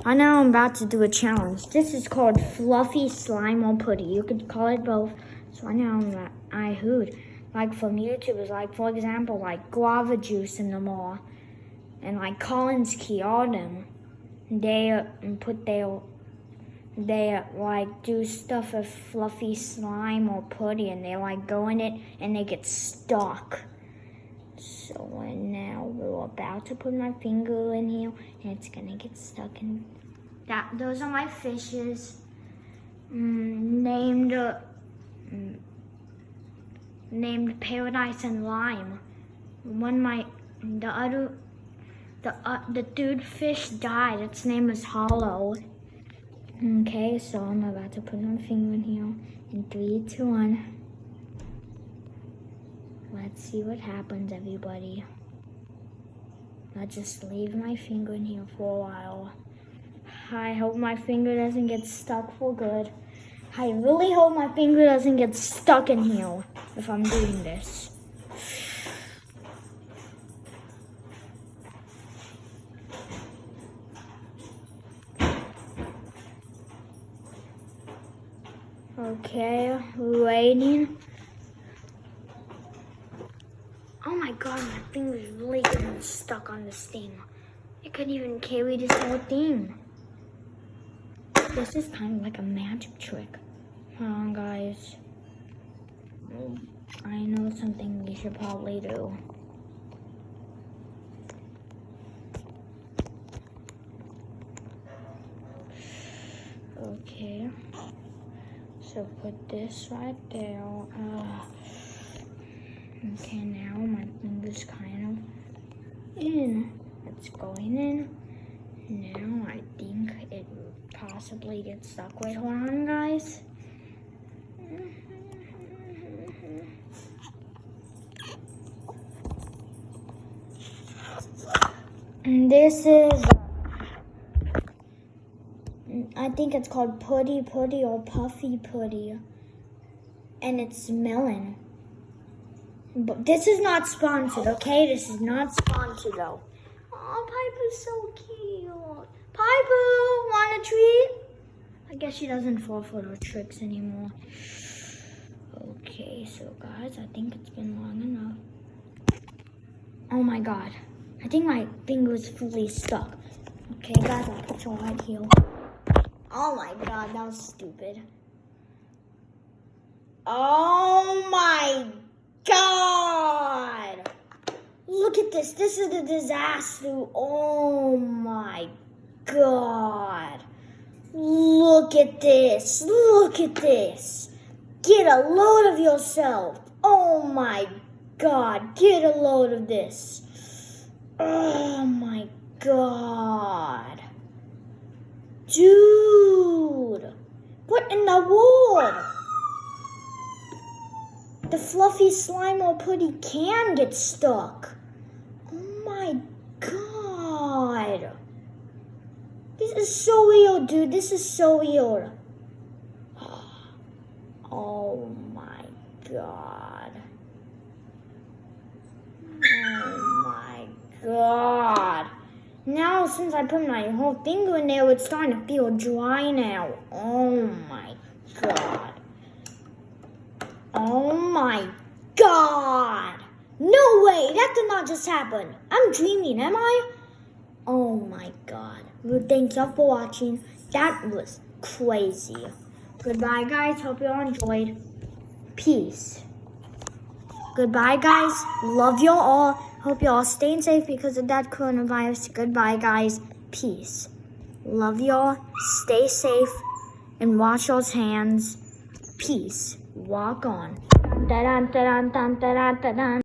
I know I'm about to do a challenge. This is called Fluffy Slime or Putty. You could call it both. So I know I heard, like from YouTubers, like for example, like Guava Juice in the mall, and like Collins Key, all them. They like do stuff with fluffy slime or putty, and they like go in it and they get stuck. So now we're about to put my finger in here, and it's gonna get stuck in that. Those are my fishes, named Paradise and Lime. The third fish died. Its name is Hollow. Okay, so I'm about to put my finger in here. In 3, 2, 1. Let's see what happens, everybody. I'll just leave my finger in here for a while. I hope my finger doesn't get stuck for good. I really hope my finger doesn't get stuck in here if I'm doing this. Okay, waiting. Oh my god, my finger's really getting stuck on this thing. I couldn't even carry this whole thing. This is kind of like a magic trick. Hold on, guys. I know something we should probably do. Okay. So put this right there. Okay, now my finger's kind of in. It's going in. Now I think it will possibly get stuck. Wait, hold on, guys. And this is, I think it's called Putty Putty or Puffy Putty. And it's melon. But this is not sponsored, okay? This is not sponsored, though. Oh, Piper's so cute. Piper, want a treat? I guess she doesn't fall for those tricks anymore. Okay, so guys, I think it's been long enough. Oh my god. I think my finger is fully stuck. Okay, guys, I'll put you right here. Oh my god, that was stupid. Oh my god! Look at this. This is a disaster. Oh my god. Look at this. Look at this. Get a load of yourself. Oh my god. Get a load of this. Oh my god. Dude. What in the world? The fluffy slime or putty can get stuck. Oh my god. This is so weird, dude. This is so weird. Oh my god. Oh my god. Now, since I put my whole finger in there, it's starting to feel dry now. Oh my god. Oh my god! No way! That did not just happen. I'm dreaming, am I? Oh my god. Well, thanks y'all for watching. That was crazy. Goodbye, guys. Hope you all enjoyed. Peace. Goodbye, guys. Love you all. Hope you all staying safe because of that coronavirus. Goodbye, guys. Peace. Love y'all. Stay safe and wash y'all's hands. Peace. Walk on. Da-dun, da-dun, da-dun, da-dun, da-dun.